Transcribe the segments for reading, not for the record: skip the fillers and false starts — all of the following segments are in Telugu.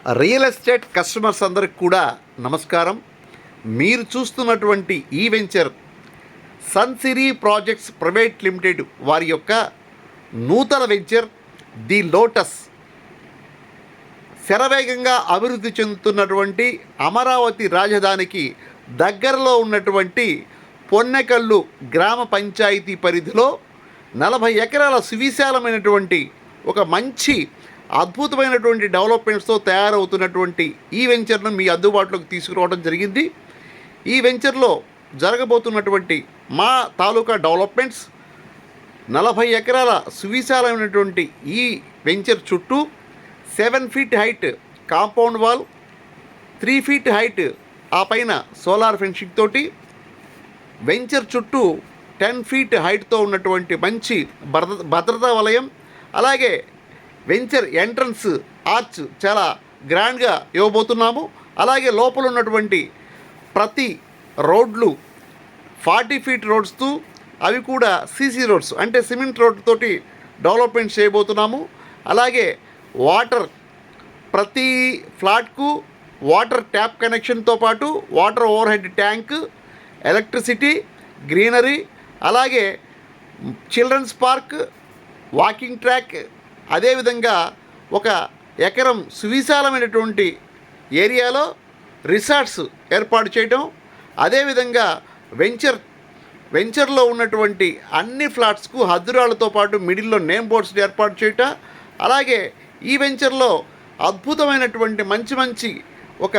రియల్ ఎస్టేట్ కస్టమర్స్ అందరికి కూడా నమస్కారం. మీరు చూస్తున్నటువంటి ఈ venture Sunsiri projects private limited వారి యొక్క నూతన వెంచర్ ది లోటస్ శరవేగంగా అభివృద్ధి చెందుతున్నటువంటి అమరావతి రాజధానికి దగ్గరలో ఉన్నటువంటి పొన్నెకల్లు గ్రామ పంచాయతీ పరిధిలో 40 ఎకరాల సువిశాలమైనటువంటి ఒక మంచి అద్భుతమైనటువంటి డెవలప్మెంట్స్తో తయారవుతున్నటువంటి ఈ వెంచర్ను మీ అందుబాటులోకి తీసుకురావడం జరిగింది. ఈ వెంచర్లో జరగబోతున్నటువంటి మా తాలూకా డెవలప్మెంట్స్ 40 ఎకరాల సువిశాలమైనటువంటి ఈ వెంచర్ చుట్టూ 7 feet height compound wall, 3 feet height ఆ పైన సోలార్ ఫెన్సింగ్ తోటి, వెంచర్ చుట్టూ 10 ఫీట్ హైట్తో ఉన్నటువంటి మంచి భద్రతా వలయం, అలాగే వెంచర్ ఎంట్రన్స్ ఆర్చ్ చాలా గ్రాండ్గా ఇవ్వబోతున్నాము. అలాగే లోపల ఉన్నటువంటి ప్రతి రోడ్లు 40 ఫీట్ రోడ్స్తో అవి కూడా సీసీ రోడ్స్ అంటే సిమెంట్ రోడ్ తోటి డెవలప్మెంట్ చేయబోతున్నాము. అలాగే వాటర్ ప్రతి ఫ్లాట్కు వాటర్ ట్యాప్ కనెక్షన్తో పాటు water over head tank, electricity, greenery, అలాగే చిల్డ్రన్స్ పార్క్, వాకింగ్ ట్రాక్, అదేవిధంగా 1 ఎకరం సువిశాలమైనటువంటి ఏరియాలో రిసార్ట్స్ ఏర్పాటు చేయడం, అదేవిధంగా వెంచర్లో ఉన్నటువంటి అన్ని ఫ్లాట్స్కు హద్దురాలతో పాటు మిడిల్లో నేమ్ బోర్డ్స్ ఏర్పాటు చేయటం, అలాగే ఈ వెంచర్లో అద్భుతమైనటువంటి మంచి ఒక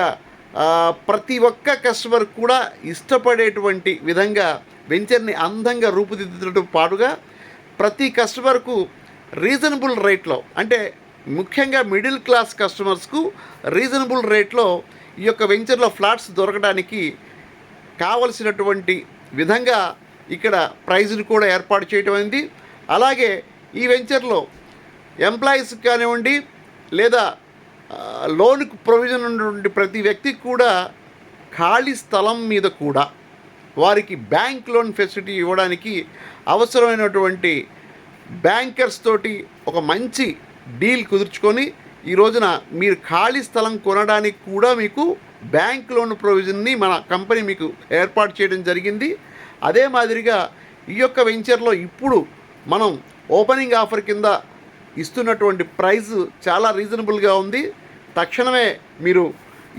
ప్రతి ఒక్క కస్టమర్ కూడా ఇష్టపడేటువంటి విధంగా వెంచర్ని అందంగా రూపుదిద్దడంతో పాటుగా ప్రతి కస్టమర్కు రీజనబుల్ రేట్లో, అంటే ముఖ్యంగా మిడిల్ క్లాస్ కస్టమర్స్కు రీజనబుల్ రేట్లో ఈ యొక్క వెంచర్లో ఫ్లాట్స్ దొరకడానికి కావలసినటువంటి విధంగా ఇక్కడ ప్రైజ్ను కూడా ఏర్పాటు చేయటం అయింది. అలాగే ఈ వెంచర్లో ఎంప్లాయీస్కి కానివ్వండి లేదా లోన్కు ప్రొవిజన్ ఉన్నటువంటి ప్రతి వ్యక్తికి కూడా ఖాళీ స్థలం మీద కూడా వారికి బ్యాంక్ లోన్ ఫెసిలిటీ ఇవ్వడానికి అవసరమైనటువంటి బ్యాంకర్స్ తోటి ఒక మంచి డీల్ కుదుర్చుకొని ఈ రోజున మీరు ఖాళీ స్థలం కొనడానికి కూడా మీకు బ్యాంక్ లోన్ ప్రొవిజన్ని మన కంపెనీ మీకు ఏర్పాటు చేయడం జరిగింది. అదే మాదిరిగా ఈ యొక్క వెంచర్లో ఇప్పుడు మనం ఓపెనింగ్ ఆఫర్ కింద ఇస్తున్నటువంటి ప్రైస్ చాలా రీజనబుల్గా ఉంది. తక్షణమే మీరు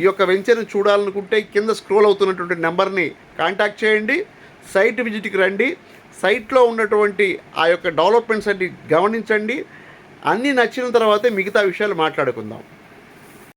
ఈ యొక్క వెంచర్ని చూడాలనుకుంటే కింద స్క్రోల్ అవుతున్నటువంటి నెంబర్ని కాంటాక్ట్ చేయండి. సైట్ విజిట్కి రండి. సైట్లో ఉన్నటువంటి ఆ యొక్క డెవలప్మెంట్స్ అన్ని గమనించండి. అన్నీ నచ్చిన తర్వాతే మిగతా విషయాలు మాట్లాడుకుందాం.